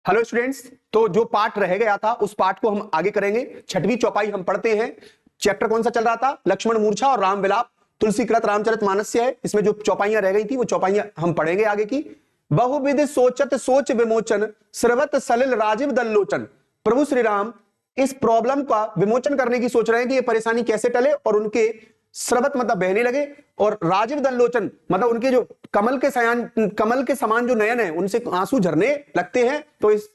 Hello students. तो जो part रह गया था उस पार्ट को हम आगे करेंगे। छठवीं चौपाई हम पढ़ते हैं। चैप्टर कौन सा चल रहा था? लक्ष्मण मूर्छा और राम विलाप। तुलसीकृत रामचरितमानस है। इसमें जो चौपाइयां रह गई थी वो चौपाइयां हम पढ़ेंगे आगे की। बहुविध सोचत सोच विमोचन स्रवत सलिल राजीव दल्लोचन। प्रभु श्री राम इस प्रॉब्लम का विमोचन करने की सोच रहे हैं कि ये परेशानी कैसे टले और उनके स्रवत मतलब बहने लगे और राजीव दल्लोचन मतलब उनके जो कमल के समान जो नयन है उनसे आंसू झरने लगते हैं। तो इस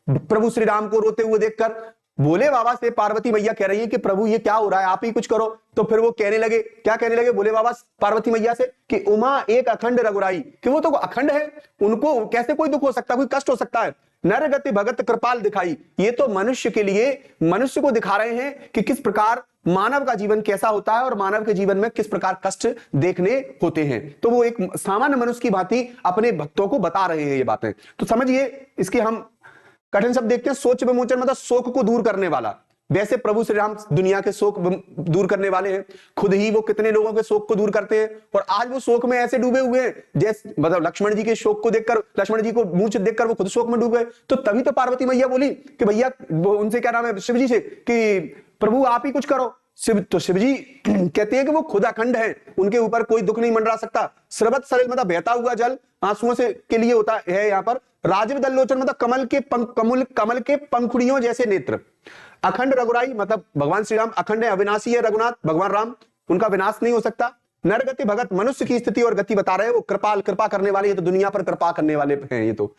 प्रभु श्री राम को रोते हुए देखकर भोले बाबा से पार्वती मैया कह रही है कि प्रभु ये क्या हो रहा है, आप ही कुछ करो। तो फिर वो कहने लगे, क्या कहने लगे भोले बाबा पार्वती मैया से कि उमा एक अखंड रघुराई, कि वो तो अखंड है, उनको कैसे कोई दुख हो सकता है, कोई कष्ट हो सकता है। नर गति भगत कृपाल दिखाई, ये तो मनुष्य के लिए मनुष्य को दिखा रहे हैं कि किस प्रकार मानव का जीवन कैसा होता है और मानव के जीवन में किस प्रकार कष्ट देखने होते हैं। तो वो एक सामान्य मनुष्य की भांति अपने भक्तों को बता रहे हैं ये बातें। तो समझिए, इसके हम कठिन शब्द देखते हैं। सोच विमोचन मतलब शोक को दूर करने वाला। वैसे प्रभु श्री राम दुनिया के शोक दूर करने वाले हैं, खुद ही वो कितने लोगों के शोक को दूर करते हैं और आज वो शोक में ऐसे डूबे हुए हैं जैसे मतलब लक्ष्मण जी के शोक को देखकर, लक्ष्मण जी को मूर्छित देखकर वो खुद शोक में डूब गए। तो तभी तो पार्वती मैया बोली कि भैया, वो उनसे क्या नाम है, शिव जी से, कि प्रभु आप ही कुछ करो। शिव जी कहते हैं कि वो खुद अखंड है, उनके ऊपर कोई दुख नहीं मंडरा सकता। स्रवत सलिल मतलब बहता हुआ जल आंसुओं से के लिए होता है यहाँ पर। राजीव दल्लोचन मतलब कमल के पंखुड़ियों जैसे नेत्र। अखंड रघुराई मतलब भगवान श्री राम अखंड है, अविनाशी है रघुनाथ भगवान राम, उनका विनाश नहीं हो सकता। नरगति भगत मनुष्य की स्थिति और गति बता रहे हैं, वो कृपाल कृपा करने वाले, ये तो दुनिया पर कृपा करने वाले हैं ये तो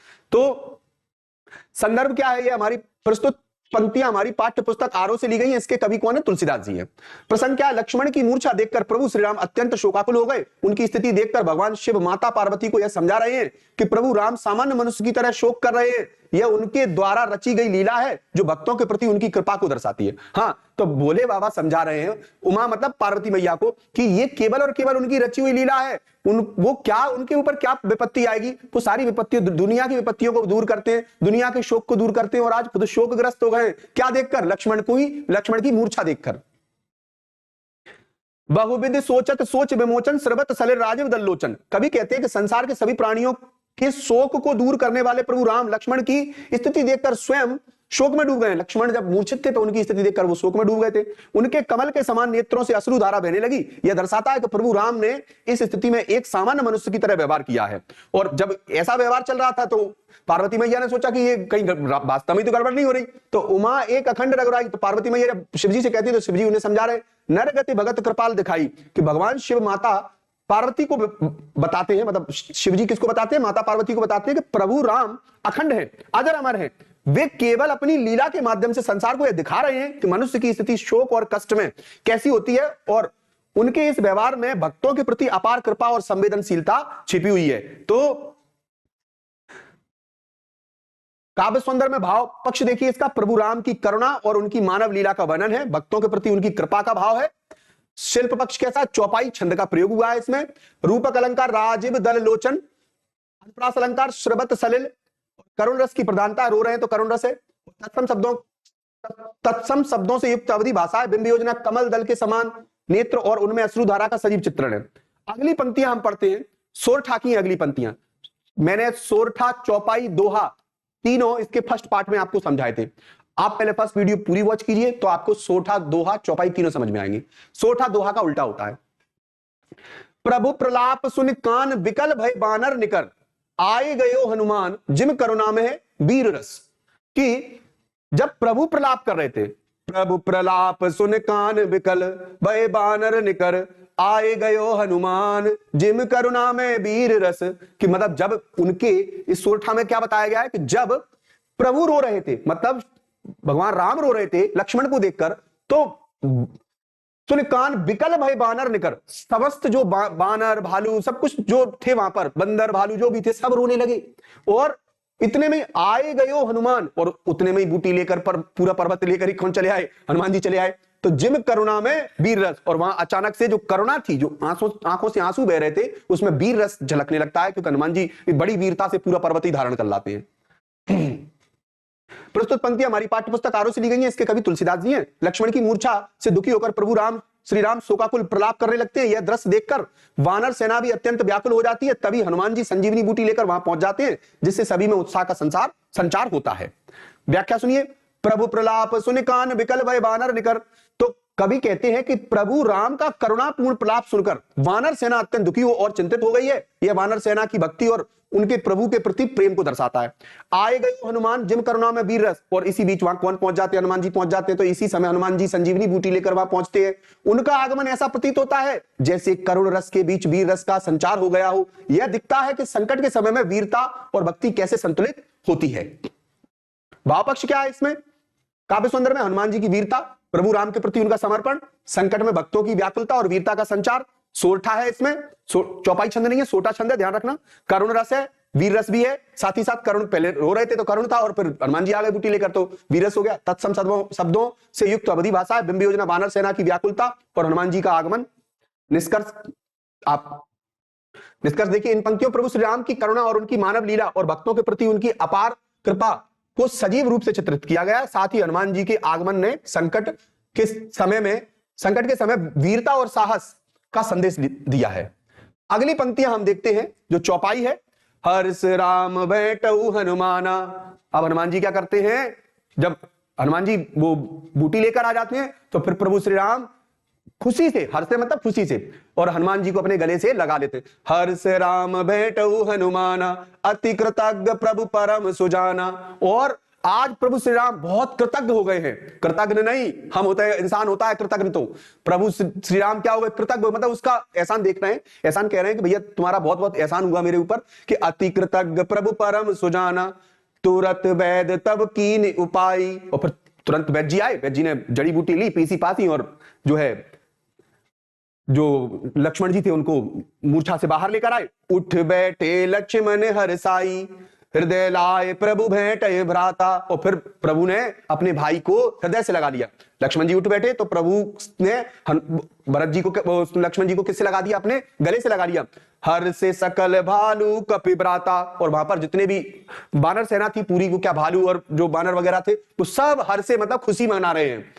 संदर्भ क्या है? ये हमारी प्रस्तुत पंक्तियां हमारी पाठ्य पुस्तक आरो से ली गई हैं। इसके कवि कौन है? तुलसीदास जी हैं। प्रसंग क्या है? लक्ष्मण की मूर्छा देखकर प्रभु श्री राम अत्यंत शोकाकुल हो गए। उनकी स्थिति देखकर भगवान शिव माता पार्वती को यह समझा रहे हैं कि प्रभु राम सामान्य मनुष्य की तरह शोक कर रहे हैं, यह उनके द्वारा रची गई लीला है जो भक्तों के प्रति उनकी कृपा को दर्शाती है। हाँ, तो भोले बाबा समझा रहे हैं उमा मतलब पार्वती मैया को कि ये केवल और केवल उनकी रची हुई लीला है। वो क्या, उनके ऊपर क्या विपत्ति आएगी, वो सारी विपत्तियों, दुनिया की विपत्तियों को दूर करते हैं, दुनिया के शोक को दूर करते हैं और आज खुद शोकग्रस्त हो गए। क्या देखकर? लक्ष्मण की मूर्छा देखकर। बहुविध सोचत सोच विमोचन स्रवत सलिल राजीव दल्लोचन। कवि कहते हैं कि संसार के सभी प्राणियों के शोक को दूर करने वाले प्रभु राम लक्ष्मण की स्थिति देखकर स्वयं शोक में डूब गए। लक्ष्मण जब मूर्छित थे तो उनकी स्थिति देखकर वो शोक में डूब गए थे। उनके कमल के समान नेत्रों से अश्रु धारा बहने लगी। यह दर्शाता है कि प्रभु राम ने इस स्थिति में एक सामान्य मनुष्य की तरह व्यवहार किया है। और जब ऐसा व्यवहार चल रहा था तो पार्वती मैया ने सोचा कि ये कहीं वास्तव में तो गड़बड़ नहीं हो रही। तो उमा एक अखंड रघुराई, तो पार्वती मैया जब शिवजी से कहती है तो शिवजी उन्हें समझा रहे, नर गति भगत कृपाल दिखाई, कि भगवान शिव माता पार्वती को बताते हैं, मतलब शिवजी किसको बताते हैं? माता पार्वती को बताते हैं कि प्रभु राम अखंड है, अजर अमर है। वे केवल अपनी लीला के माध्यम से संसार को यह दिखा रहे हैं कि मनुष्य की स्थिति शोक और कष्ट में कैसी होती है और उनके इस व्यवहार में भक्तों के प्रति अपार कृपा और संवेदनशीलता छिपी हुई है। तो काव्य सौंदर्य में भाव पक्ष देखिए इसका, प्रभु राम की करुणा और उनकी मानव लीला का वर्णन है, भक्तों के प्रति उनकी कृपा का भाव है। शिल्प पक्ष कैसा? चौपाई छंद का प्रयोग हुआ है इसमें। रूपक अलंकार राजीव दल लोचन, अनुप्रास अलंकार श्रवत सलिल, करुण रस की प्रधानता, रो रहे हैं तो करुण रस है। तत्सम शब्दों से युक्त अवधि भाषा है। बिंब योजना कमल दल के समान नेत्र और उनमें अश्रुधारा का सजीव चित्रण है। अगली पंक्तियां हम पढ़ते हैं, सोरठा की अगली पंक्तियां। मैंने सोरठा, चौपाई, दोहा तीनों इसके फर्स्ट पार्ट में आपको समझाए थे। आप पहले फर्स्ट वीडियो पूरी वॉच कीजिए तो आपको सोरठा, दोहा, चौपाई तीनों समझ में आएंगे। सोरठा दोहा का उल्टा होता है। प्रभु प्रलाप सुन कान विकल भय बानर निकर, आए गयो हनुमान जिम करुणा में है वीर रस। कि जब प्रभु प्रलाप कर रहे थे, प्रभु प्रलाप सुन कान विकल भय बानर निकर, आए गयो हनुमान जिम करुणा में वीर रस। कि मतलब जब उनके इस सोरठा में क्या बताया गया है कि जब प्रभु रो रहे थे, मतलब भगवान राम रो रहे थे लक्ष्मण को देखकर, तो सुन कान विकल भय बानर निकर, समस्त जो बानर भालू सब कुछ जो थे वहां पर, बंदर भालू जो भी थे सब रोने लगे। और इतने में आए गयो हनुमान, और उतने में ही बूटी लेकर पूरा पर्वत लेकर ही कौन चले आए? हनुमान जी चले आए। तो जिम करुणा में वीर रस, और वहां अचानक से जो करुणा थी, जो आंखों से आंसू बह रहे थे, उसमें वीर रस झलकने लगता है, क्योंकि हनुमान जी बड़ी वीरता से पूरा पर्वत ही धारण कर लाते हैं। प्रस्तुत पंक्ति हमारी पाठ्य पुस्तक आरो से ली गई है। इसके कवि तुलसीदास जी हैं। लक्ष्मण की मूर्छा से दुखी होकर प्रभु राम श्री राम शोकाकुल प्रलाप करने लगते हैं। यह दृश्य देखकर वानर सेना भी अत्यंत व्याकुल हो जाती है। तभी हनुमान जी संजीवनी बूटी लेकर वहां पहुंच जाते हैं, जिससे सभी में उत्साह का संचार होता है। व्याख्या सुनिए। प्रभु प्रलाप सुन कान विकल भय वानर निकर। तो कवि कहते हैं कि प्रभु राम का करुणापूर्ण प्रलाप सुनकर वानर सेना अत्यंत दुखी हो और चिंतित हो गई है। यह वानर सेना की भक्ति और उनके प्रभु के प्रति प्रेम को दर्शाता है। आए गए हनुमान जिम करुणा में वीर रस। और इसी बीच वहां कौन पहुंच जाते हैं? हनुमान जी पहुंच जाते हैं। तो इसी समय हनुमान जी संजीवनी बूटी लेकर वहां पहुंचते हैं। उनका आगमन ऐसा प्रतीत होता है जैसे करुण रस के बीच वीर रस का संचार हो गया हो। यह दिखता है कि संकट के समय में वीरता और भक्ति कैसे संतुलित होती है। भाव पक्ष क्या है इसमें? काव्य सुंदर में हनुमान जी की वीरता, प्रभु राम के प्रति उनका समर्पण, संकट में भक्तों की व्याकुलता और वीरता का संचार। सोरठा है इसमें, चौपाई छंद नहीं है, सोटा छंद है, ध्यान रखना। करुण रस है, वीर रस भी है, साथ ही साथ करुण, पहले रो रहे थे तो करुण था और फिर हनुमान जी आ गए बूटी लेकर तो वीर रस हो गया। तत्सम शब्दों से युक्त अवधि भाषा है। बिंब योजना वानर सेना की व्याकुलता और हनुमान जी का आगमन। निष्कर्ष देखिए इन पंक्तियों प्रभु श्री राम की करुणा और उनकी मानव लीला और भक्तों के प्रति उनकी अपार कृपा को सजीव रूप से चित्रित किया गया है। साथ ही हनुमान जी के आगमन ने संकट के समय वीरता और साहस का संदेश दिया है। अगली पंक्तियां हम देखते हैं जो चौपाई है। हर्ष राम बैठऊ हनुमाना। अब हनुमान जी क्या करते हैं? जब हनुमान जी वो बूटी लेकर आ जाते हैं तो फिर प्रभु श्री राम खुशी से, हर्ष से मतलब खुशी से, और हनुमान जी को अपने गले से लगा लेते। हर्ष राम भेटऊ हनुमाना अति कृतज्ञ प्रभु परम सुजाना। और आज प्रभु श्री राम बहुत कृतज्ञ हो गए हैं। कृतज्ञ नहीं हम होते हैं, इंसान होता है कृतज्ञ, तो प्रभु श्री राम क्या हो गए? कृतज्ञ, मतलब उसका एहसान देख रहे हैं, एहसान कह रहे हैं कि भैया तुम्हारा बहुत बहुत एहसान हुआ मेरे ऊपर कि अति कृतज्ञ प्रभु परम सुजाना तुरत वैद तब कीन उपाई। और फिर तुरंत वैद्य जी आए, वैद्य जी ने जड़ी बूटी ली, पीसी पासी, और जो लक्ष्मण जी थे उनको मूर्छा से बाहर लेकर आए। उठ बैठे लक्ष्मण हरसाई हृदय लाए प्रभु भेंटे भ्राता। और फिर प्रभु ने अपने भाई को हृदय से लगा लिया। लक्ष्मण जी उठ बैठे तो प्रभु ने भरत जी को, लक्ष्मण जी को किससे लगा दिया? अपने गले से लगा लिया। हर से सकल भालू कपि भ्राता। और वहां पर जितने भी बानर सेना थी पूरी को, क्या भालू और जो बानर वगैरह थे, वो सब हर से मतलब खुशी मना रहे हैं।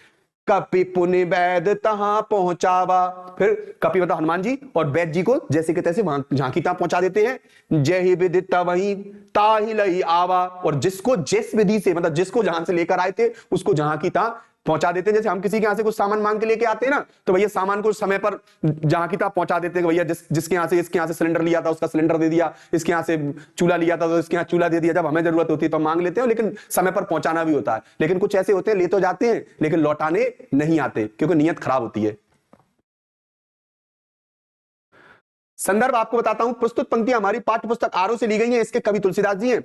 कपि पुनि वैद तहां पहुंचावा। फिर कपि मतलब हनुमान जी, और वैद्य जी को जैसे के तैसे वहां झांकी तहां पहुंचा देते हैं। जय ही विदिता वही ताहि लई आवा। और जिसको जिस विधि से, मतलब जिसको जहां से लेकर आए थे उसको जहां की तहां पहुंचा देते हैं। जैसे हम किसी के यहाँ से कुछ सामान मांग के लेके आते हैं ना, तो भैया सामान को समय पर जहां की तहां पहुंचा देते हैं। भैया जिसके यहाँ से, इसके यहाँ से सिलेंडर लिया था उसका सिलेंडर दे दिया, इसके यहाँ से चूल्हा लिया था तो इसके यहाँ चूल्हा दे दिया। जब हमें जरूरत होती है तो मांग लेते हैं, लेकिन समय पर पहुंचाना भी होता है। लेकिन कुछ ऐसे होते हैं ले तो जाते हैं लेकिन लौटाने नहीं आते क्योंकि नीयत खराब होती है। संदर्भ आपको बताता हूं, प्रस्तुत पंक्तियां हमारी पाठ्य पुस्तक आरो से ली गई हैं। इसके कवि तुलसीदास जी हैं।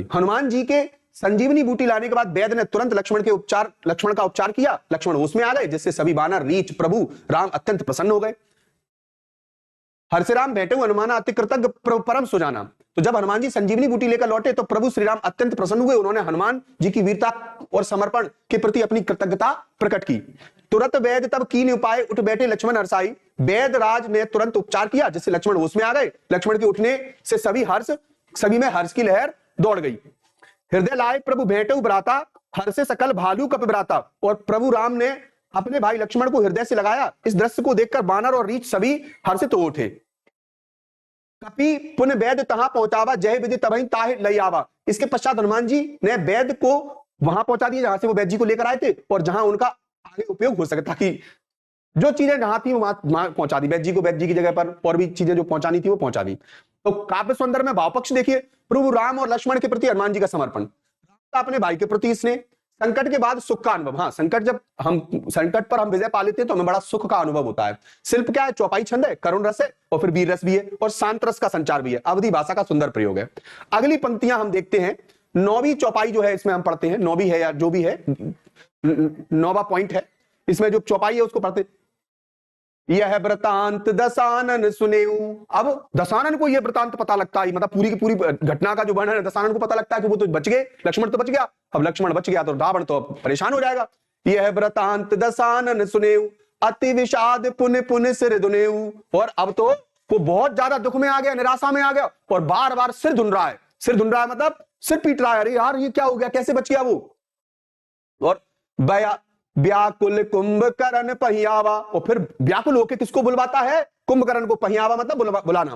हनुमान जी के संजीवनी बूटी लाने के बाद वैद्य ने तुरंत लक्ष्मण का उपचार किया। लक्ष्मण उसमें आ गए, जिससे सभी बानर, रीछ, प्रभु राम अत्यंत प्रसन्न हो गए। हर्ष राम बैठे हनुमाना अति कृतज्ञ परम सुजाना। तो जब हनुमान जी संजीवनी बूटी लेकर लौटे तो प्रभु श्री राम अत्यंत प्रसन्न हुए। उन्होंने हनुमान जी की वीरता और समर्पण के प्रति अपनी कृतज्ञता प्रकट की। तुरंत वैद्य तब कीन उपाय उठ बैठे लक्ष्मण हर्षाई। वैद्य राज ने तुरंत उपचार किया जिससे लक्ष्मण होश में आ गए। लक्ष्मण के उठने से सभी में हर्ष की लहर दौड़ गई। हृदय लाए प्रभु भेंटऊ भ्राता हर्ष से सकल भालू कपि भ्राता। और प्रभु राम ने अपने भाई लक्ष्मण को हृदय से लगाया। इस दृश्य को देखकर बानर और रीछ सभी हर्षित हो उठे। कपि पुन वैद्य तहां पहुंचावा जय विधि तबहि ताहि लई आवा। इसके पश्चात हनुमान जी ने वैद्य को वहां पहुंचा दिया जहां से वो वैद्य जी को लेकर आए थे और जहां उनका आगे उपयोग हो सके, ताकि जो चीजें जहां थी वहां पहुंचा दी। वैद्य जी को वैद्य जी की जगह पर और भी चीजें जो पहुंचानी थी वो पहुंचा दी। तो काव्य सुंदर में भावपक्ष देखिए, प्रभु राम और लक्ष्मण के प्रति हनुमान जी का समर्पण, अपने भाई के प्रति स्नेह, संकट के बाद सुख का अनुभव। हाँ, संकट पर हम विजय पा लेते हैं तो हमें बड़ा सुख का अनुभव होता है। शिल्प क्या है? चौपाई छंद है, करुण रस है और फिर वीर रस भी है और शांत रस का संचार भी है। अवधि भाषा का सुंदर प्रयोग है। अगली पंक्तियां हम देखते हैं। 9वीं चौपाई जो है इसमें हम पढ़ते हैं, 9वीं है या जो भी है, 9वां पॉइंट है इसमें जो चौपाई है उसको पढ़ते। यह वृतांत दशानन सुनेऊ। अब दशानन को यह वृतांत पता लगता है, मतलब पूरी की पूरी घटना का जो वर्णन है दशानन को पता लगता है कि वो तो बच गए, लक्ष्मण तो बच गया। अब लक्ष्मण बच गया तो रावण तो परेशान हो जाएगा। यह वृतांत दशानन सुनेऊ अति विषाद पुन पुन सिर धुनेऊ। और अब तो वो बहुत ज्यादा दुख में आ गया, निराशा में आ गया और बार बार सिर धुन रहा है। सिर धुन रहा है मतलब सिर पीट रहा है, अरे यार ये क्या हो गया, कैसे बच गया वो। और व्याकुल कुंभकर्ण पहियावा, और फिर व्याकुल होके किसको बुलवाता है? कुंभकर्ण को। पहियावा मतलब बुलाना,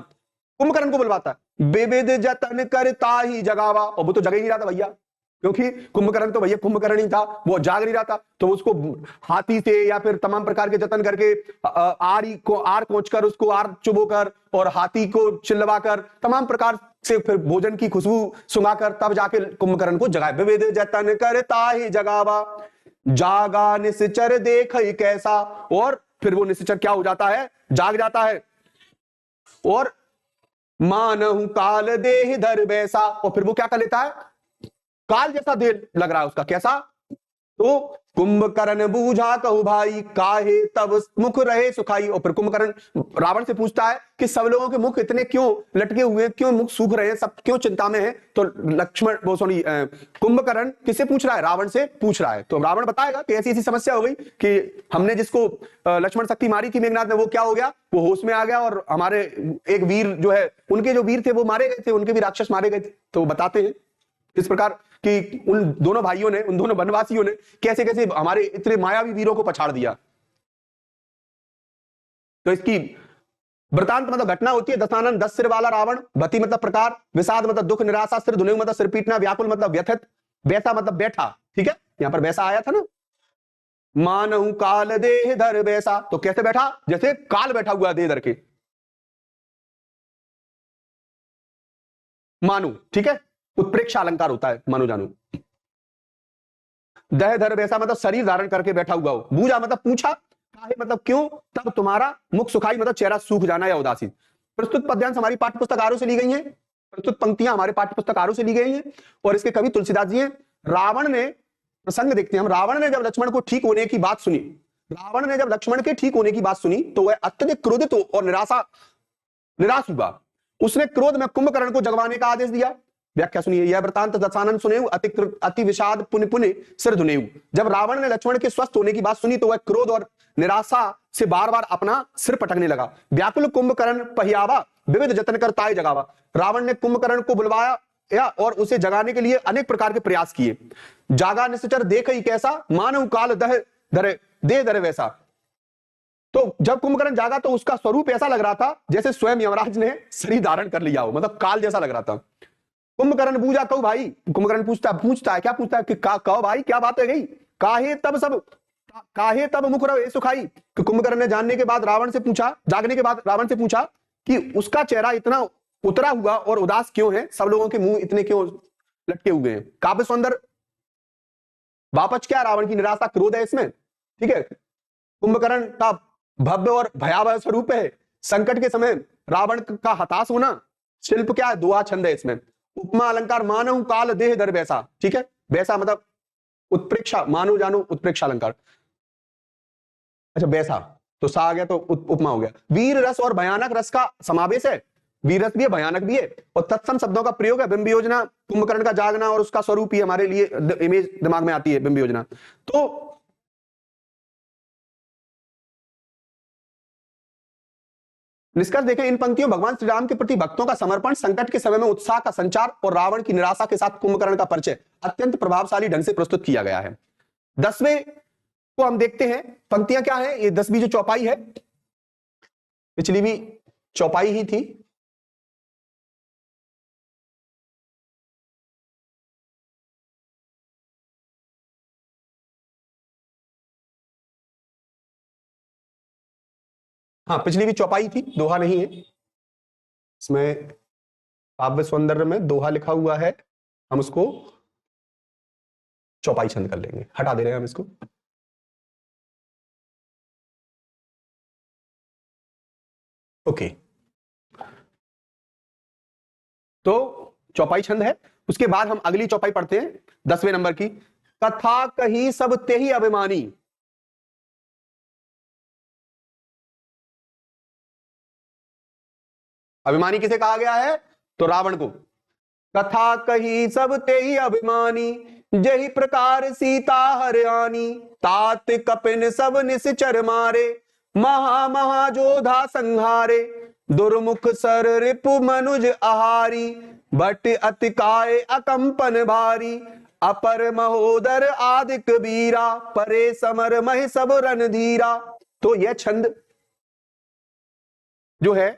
कुंभकर्ण को बुलवाता है। विविध जतन करता ही जगावा, और वो तो जग ही नहीं रहा था भैया, क्योंकि कुंभकर्ण तो भैया कुंभकर्ण ही था, वो जाग नहीं रहा था। तो उसको हाथी से या फिर तमाम प्रकार के जतन करके आर कोच कर, उसको आर चुबो कर और हाथी को चिल्लवा कर, तमाम प्रकार से फिर भोजन की खुशबू सुंघाकर तब जाके कुंभकर्ण को जगाए। विविध जतन करता ही जगावा, जागा निश्चर देख कैसा, और फिर वो निश्चर क्या हो जाता है? जाग जाता है। और मानहु काल देह धर वैसा, और फिर वो क्या कर लेता है? काल जैसा देह लग रहा है उसका। कैसा? तो कुंभकर्ण बूझा कहु भाई, काहे तब मुख रहे सुखाई। और फिर कुंभकर्ण रावण से पूछता है कि सब लोगों के मुख इतने क्यों लटके हुए, क्यों मुख सूख रहे हैं, सब क्यों चिंता में है? तो लक्ष्मण वो सॉरी कुंभकर्ण किससे पूछ रहा है? रावण से पूछ रहा है। तो रावण बताएगा कि ऐसी ऐसी समस्या हो गई कि हमने जिसको लक्ष्मण शक्ति मारी थी मेघनाथ ने, वो क्या हो गया? वो होश में आ गया, और हमारे एक वीर जो है, उनके जो वीर थे वो मारे गए थे, उनके भी राक्षस मारे गए थे। तो बताते हैं इस प्रकार कि उन दोनों भाइयों ने, उन दोनों वनवासियों ने कैसे कैसे हमारे इतने मायावी वीरों को पछाड़ दिया। तो इसकी वृतांत मतलब घटना होती है। दशानन 10 सिर वाला रावण, भति मतलब प्रकार, विषाद मतलब दुख, निराशा, सिर धुनेऊ मतलब सिर पीटना, व्याकुल मतलब व्यथित, वैसा मतलब बैठा। ठीक है, यहां पर वैसा आया था ना। मानहु काल देह धर वैसा, तो कैसे बैठा? जैसे काल बैठा हुआ देह धर के। मानु, ठीक है, उत्प्रेक्षा अलंकार होता है मानो जानू। दह धर वैसा मतलब शरीर धारण करके बैठा हुआ हो। बूझा मतलब पूछा, काहे मतलब क्यों, तब तुम्हारा मुख सुखाई मतलब चेहरा सूख जाना या उदासी। प्रस्तुत पद्यांश हमारी पाठ्य पुस्तकारों से ली गई हैं, प्रस्तुत पंक्तियां हमारे पाठ्य पुस्तकारों से ली गई हैं, और इसके कवि तुलसीदास जी हैं। रावण ने, प्रसंग देखते हैं हम, रावण ने जब लक्ष्मण को ठीक होने की बात सुनी, रावण ने जब लक्ष्मण के ठीक होने की बात सुनी तो वह अत्यधिक क्रोधित और निराश हुआ। उसने क्रोध में कुंभकर्ण को जगवाने का आदेश दिया। व्याख्या सुनिए, यह वृतांत दशानन सुनेऊ, अति विषाद पुनि पुनि सिर धुनेऊ। जब रावण ने लक्ष्मण के स्वस्थ होने की बात सुनी तो वह क्रोध और निराशा से बार बार अपना सिर पटकने लगा। व्याकुल कुंभकर्ण पहियावा, विविध जतन कर ताय जगावा। रावण ने कुंभकर्ण को बुलवाया और उसे जगाने के लिए अनेक प्रकार के प्रयास किए। जागा निश्चर देख ही कैसा, मानव काल दह धरे दे धरे वैसा। तो जब कुंभकर्ण जागा तो उसका स्वरूप ऐसा लग रहा था जैसे स्वयं यमराज ने शरीर धारण कर लिया हो, मतलब काल जैसा लग रहा था। कुंभकर्ण बूझा कहू भाई, कुंभकर्ण पूछता है क्या पूछता है कि कहो भाई क्या बात है गई, काहे तब मुख रहे सुखाई। कि कुंभकर्ण ने जानने के बाद रावण से पूछा, जागने के बाद रावण से पूछा कि उसका चेहरा इतना उतरा हुआ और उदास क्यों है, सब लोगों के मुंह इतने क्यों लटके हुए हैं। काव्य सौंदर्य वापस क्या, रावण की निराशा क्रोध है इसमें। ठीक है, कुंभकर्ण का भव्य और भयावह स्वरूप है। संकट के समय रावण का हताश होना, शिल्प क्या है, दुआ छंद है इसमें। उपमा अलंकार, मानव काल देह धर वैसा। ठीक है, वैसा मतलब उत्प्रेक्षा, मानो जानो उत्प्रेक्षा अलंकार। अच्छा वैसा, तो सा आ गया तो उपमा हो गया। वीर रस और भयानक रस का समावेश है, वीर रस भी है, भयानक भी है, और तत्सम शब्दों का प्रयोग है। बिंब योजना, कुंभकर्ण का जागना और उसका स्वरूप ही हमारे लिए इमेज दिमाग में आती है, बिंब योजना। तो निष्कर्ष देखें, इन पंक्तियों भगवान श्री राम के प्रति भक्तों का समर्पण, संकट के समय में उत्साह का संचार और रावण की निराशा के साथ कुंभकर्ण का परिचय अत्यंत प्रभावशाली ढंग से प्रस्तुत किया गया है। 10वें को हम देखते हैं, पंक्तियां क्या है, ये 10वीं जो चौपाई है, पिछली भी चौपाई ही थी। हाँ पिछली भी चौपाई थी, दोहा नहीं है इसमें। काव्य सौंदर्य में दोहा लिखा हुआ है, हम उसको चौपाई छंद कर लेंगे, हटा दे रहे हैं हम इसको। ओके, तो चौपाई छंद है। उसके बाद हम अगली चौपाई पढ़ते हैं 10वें नंबर की। कथा कही सब ते ही अभिमानी। अभिमानी किसे कहा गया है, तो रावण को। कथा कही सब ते ही अभिमानी, जही प्रकार सीता हरियाणी। तात कपिन सब निश्चर मारे, महा महाजोधा संहारे। दुर्मुख सर रिपु मनुज आहारी, बट अतिकाय अकंपन भारी। अपर महोदर आदिक बीरा, परे समर मह सब रणधीरा। तो यह छंद जो है,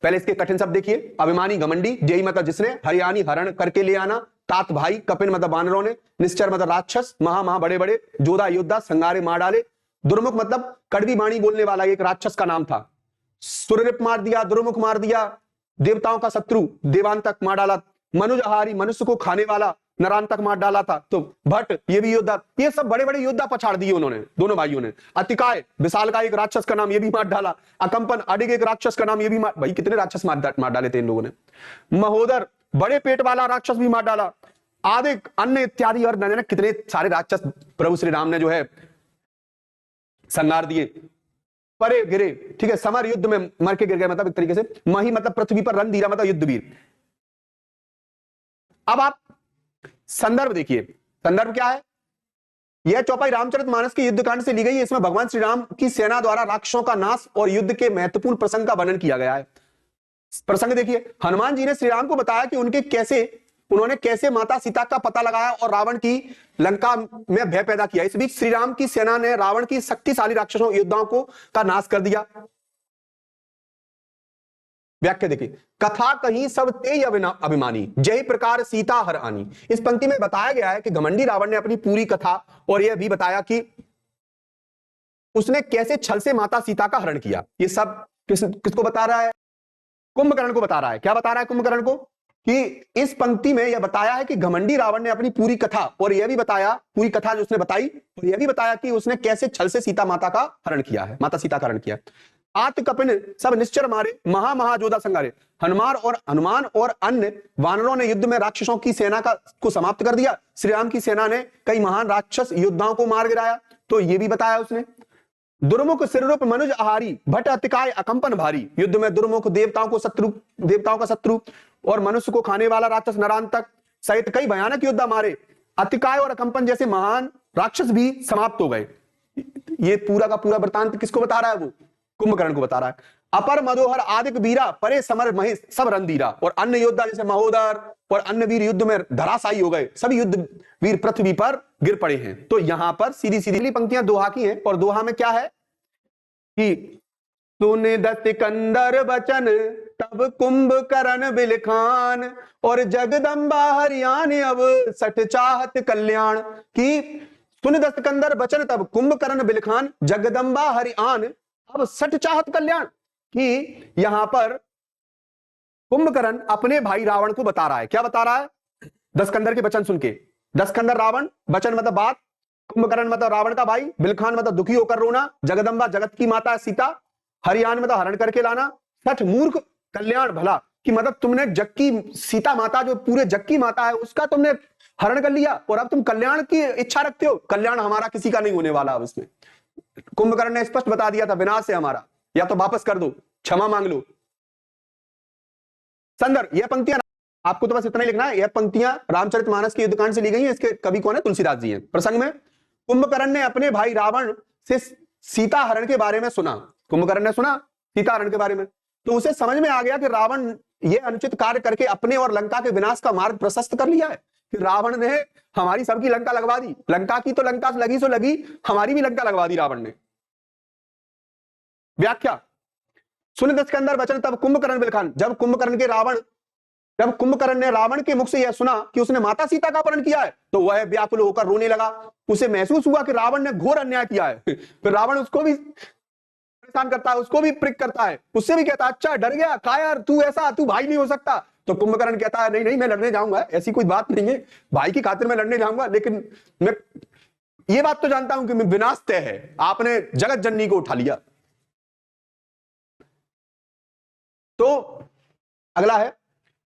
पहले इसके कठिन शब्द देखिए। अभिमानी घमंडी, जेई मतलब जिसने, हरियाणी हरण करके ले आना, तात भाई, कपिन मतलब बानरों ने, निश्चर मतलब राक्षस, महा बड़े बड़े, जोधा योद्धा, संगारे मार डाले, दुर्मुख मतलब कड़वी वाणी बोलने वाला एक राक्षस का नाम था, सुररिप मार दिया, दुर्मुख मार दिया, देवताओं का शत्रु, देवांतक मार डाला, मनुज आहारी मनुष्य को खाने वाला, नरांतक मार डाला था। तो भट्ट ये भी योद्धा, ये सब बड़े बड़े योद्धा पछाड़ दिए उन्होंने, दोनों भाइयों ने। अतिकाय विशाल का एक राक्षस का नाम, ये भी मार डाला। अकंपन अडिग एक राक्षस का नाम, ये भी मार, भाई कितने राक्षस मार डाले थे इन लोगों ने। महोदर बड़े पेट वाला राक्षस भी मार डाला। आदिक अन्य इत्यादि, और न जाने कितने सारे राक्षस प्रभु श्री राम ने जो है संगार दिए। परे गिरे, ठीक है, समर युद्ध में मर के गिर गए, मतलब एक तरीके से। मही मतलब पृथ्वी पर, रणधीरा मतलब युद्धवीर। अब आप संदर्भ देखिए, संदर्भ क्या है? यह चौपाई रामचरितमानस के युद्धकांड से ली गई है। इसमें भगवान श्री राम की सेना द्वारा राक्षसों का नाश और युद्ध के महत्वपूर्ण प्रसंग का वर्णन किया गया है। प्रसंग देखिए, हनुमान जी ने श्री राम को बताया कि उन्होंने कैसे माता सीता का पता लगाया और रावण की लंका में भय पैदा किया। इस बीच श्री राम की सेना ने रावण की शक्तिशाली राक्षसों योद्धाओं का नाश कर दिया। व्याख्या देखिए, कथा कहीं सब तेय अभिमानी, जय प्रकार सीता हर आनी। इस पंक्ति में बताया गया है कि घमंडी रावण ने अपनी पूरी कथा, और यह भी बताया कि उसने कैसे छल से माता सीता का हरण किया। ये सब किसको बता रहा है? कुंभकर्ण को बता रहा है। क्या बता रहा है कुंभकर्ण को? कि इस पंक्ति में यह बताया है कि घमंडी रावण ने अपनी पूरी कथा, और यह भी बताया, पूरी कथा जो उसने बताई, और यह भी बताया कि उसने कैसे छल से सीता माता का हरण किया है, माता सीता का हरण किया। आत कपिन सब निश्चर मारे, महाजोधा संगारे। हनुमान और अन्य वानरों ने युद्ध में राक्षसों की सेना को समाप्त कर दिया। श्री राम की सेना ने कई महान राक्षस योद्धाओं को मार गिराया, तो यह भी बताया उसने। दुर्मुख सिररूप मनुज आहारी, भट अतिकाय अकंपन भारी। युद्ध में दुर्मुख देवताओं का शत्रु और मनुष्य को खाने वाला राक्षस नरांतक सहित कई भयानक योद्धा मारे। अतिकाय और अकंपन जैसे महान राक्षस भी समाप्त हो गए। ये पूरा का पूरा वृतांत किसको बता रहा है? वो कुंभकर्ण को बता रहा है। अपर मदोहर आदिक बीरा, परे समर महेश सब रणधीरा। और अन्य योद्धा जैसे महोदर और अन्य वीर युद्ध में धराशायी हो गए। सभी युद्ध वीर पृथ्वी पर गिर पड़े हैं। तो यहां पर सीधी सीधी पंक्तियां दोहा की हैं, और दोहा में क्या है कि सुन दस सिकंदर बचन तब कुंभकर्ण बिलखान, और जगदम्बा हरियाण अब सठ चाहत कल्याण। की सुन दस सिकंदर बचन तब कुंभकर्ण बिलखान, जगदम्बा हरियाण अब सठ चाहत कल्याण। कि यहां पर कुंभकर्ण अपने भाई रावण को बता रहा है। क्या बता रहा है? दसकंदर के वचन सुन के। दसकंदर रावण, वचन मतलब बात, कुंभकर्ण मतलब रावण का भाई, बिलखान मतलब दुखी होकर रोना, जगदम्बा जगत की माता सीता, हरियाण मतलब हरण करके लाना, सठ मूर्ख कल्याण भला। कि मतलब तुमने जग की सीता माता, जो पूरे जग की माता है, उसका तुमने हरण कर लिया, और अब तुम कल्याण की इच्छा रखते हो। कल्याण हमारा किसी का नहीं होने वाला। अब इसमें कुंभकर्ण ने स्पष्ट बता दिया था, विनाश है हमारा, या तो वापस कर दो, क्षमा मांग लो। संदर्भ, यह पंक्तियां आपको तो बस इतना ही लिखना है, यह पंक्तियां रामचरितमानस के युद्धकांड से ली गई हैं। इसके कवि कौन है? तुलसीदास जी हैं। प्रसंग में कुंभकर्ण ने अपने भाई रावण से सीता हरण के बारे में सुना। कुंभकर्ण ने सुना सीता हरण के बारे में, तो उसे समझ में आ गया कि रावण यह अनुचित कार्य करके अपने और लंका के विनाश का मार्ग प्रशस्त कर लिया है। कि रावण ने हमारी सबकी लंका लगवा दी। लंका की तो लंका लगी सो लगी, हमारी भी लंका लगवा दी रावण ने। व्याख्या, सुन दस के अंदर वचन तब कुंभकर्ण बिलखान। जब कुंभकर्ण ने रावण के मुख से यह सुना कि उसने माता सीता का अपहरण किया है, तो वह व्याकुल होकर रोने लगा। उसे महसूस हुआ कि रावण ने घोर अन्याय किया है। फिर रावण उसको भी परेशान करता है, उसको भी प्रिक करता है, उससे भी कहता है अच्छा डर गया, कहा यार तू भाई नहीं हो सकता। तो कुंभकर्ण कहता है नहीं मैं लड़ने जाऊंगा, ऐसी कोई बात नहीं है, भाई की खातिर मैं लड़ने जाऊंगा, लेकिन मैं ये बात तो जानता हूं कि विनाश तय है, आपने जगत जननी को उठा लिया। तो अगला है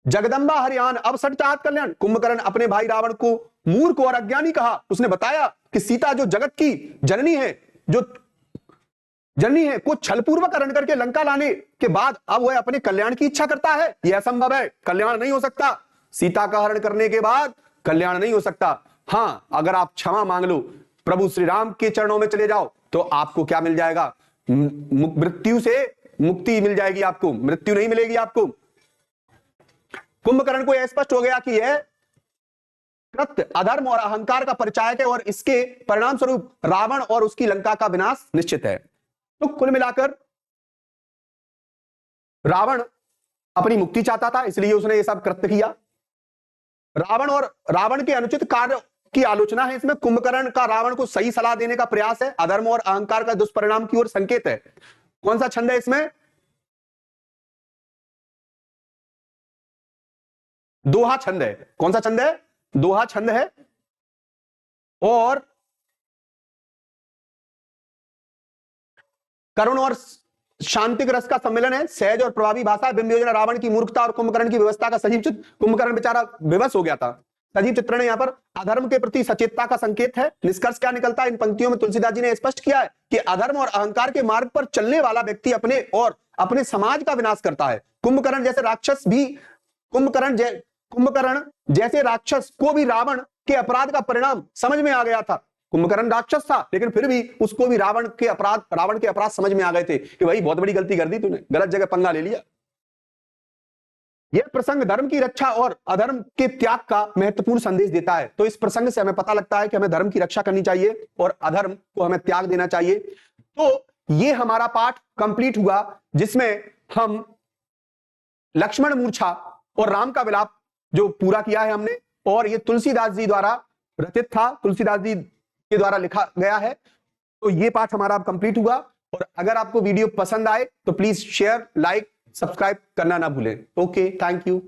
जगदम्बा हरियाण अब सठ चाहत कल्याण। कुंभकर्ण अपने भाई रावण को मूर्ख और अज्ञानी कहा। उसने बताया कि सीता जो जगत की जननी है को छलपूर्वक हरण करके लंका लाने के बाद अब वह अपने कल्याण की इच्छा करता है। यह असंभव है, कल्याण नहीं हो सकता। सीता का हरण करने के बाद कल्याण नहीं हो सकता। हां, अगर आप क्षमा मांग लो, प्रभु श्री राम के चरणों में चले जाओ, तो आपको क्या मिल जाएगा? मृत्यु से मुक्ति मिल जाएगी, आपको मृत्यु नहीं मिलेगी आपको। कुंभकर्ण को यह स्पष्ट हो गया कि यह कृत अधर्म और अहंकार का परिचायक है और इसके परिणाम स्वरूप रावण और उसकी लंका का विनाश निश्चित है। तो कुल मिलाकर रावण अपनी मुक्ति चाहता था, इसलिए उसने ये सब कृत्य किया। रावण और रावण के अनुचित कार्य की आलोचना है इसमें। कुंभकर्ण का रावण को सही सलाह देने का प्रयास है। अधर्म और अहंकार का दुष्परिणाम की ओर संकेत है। कौन सा छंद है इसमें? दोहा छंद है। कौन सा छंद है? दोहा छंद है। और करुण और शांतिक रस का सम्मेलन है। सहज और प्रभावी भाषा, बिंब योजना, रावण की मूर्खता और कुंभकर्ण की व्यवस्था का सजीव चित्र। कुंभकर्ण बेचारा विवश हो गया था। सजीव चित्रण यहाँ पर अधर्म के प्रति सचेतता का संकेत है। निष्कर्ष क्या निकलता है इन पंक्तियों में? तुलसीदास जी ने स्पष्ट किया है कि अधर्म और अहंकार के मार्ग पर चलने वाला व्यक्ति अपने और अपने समाज का विनाश करता है। कुंभकर्ण जैसे राक्षस भी कुंभकर्ण जैसे राक्षस को भी रावण के अपराध का परिणाम समझ में आ गया था। कुंभकर्ण राक्षस था, लेकिन फिर भी उसको भी रावण के अपराध समझ में आ गए थे कि भाई बहुत बड़ी गलती कर दी तूने, गलत जगह पंगा ले लिया। यह प्रसंग धर्म की रक्षा और अधर्म के त्याग का महत्वपूर्ण संदेश देता है। तो इस प्रसंग से हमें पता लगता है कि हमें धर्म की रक्षा करनी चाहिए और अधर्म को हमें त्याग देना चाहिए। तो ये हमारा पाठ कंप्लीट हुआ, जिसमें हम लक्ष्मण मूर्छा और राम का विलाप जो पूरा किया है हमने, और ये तुलसीदास जी द्वारा रचित था, तुलसीदास जी के द्वारा लिखा गया है। तो ये पाठ हमारा अब कंप्लीट हुआ। और अगर आपको वीडियो पसंद आए तो प्लीज शेयर, लाइक, सब्सक्राइब करना ना भूलें। Okay, thank you.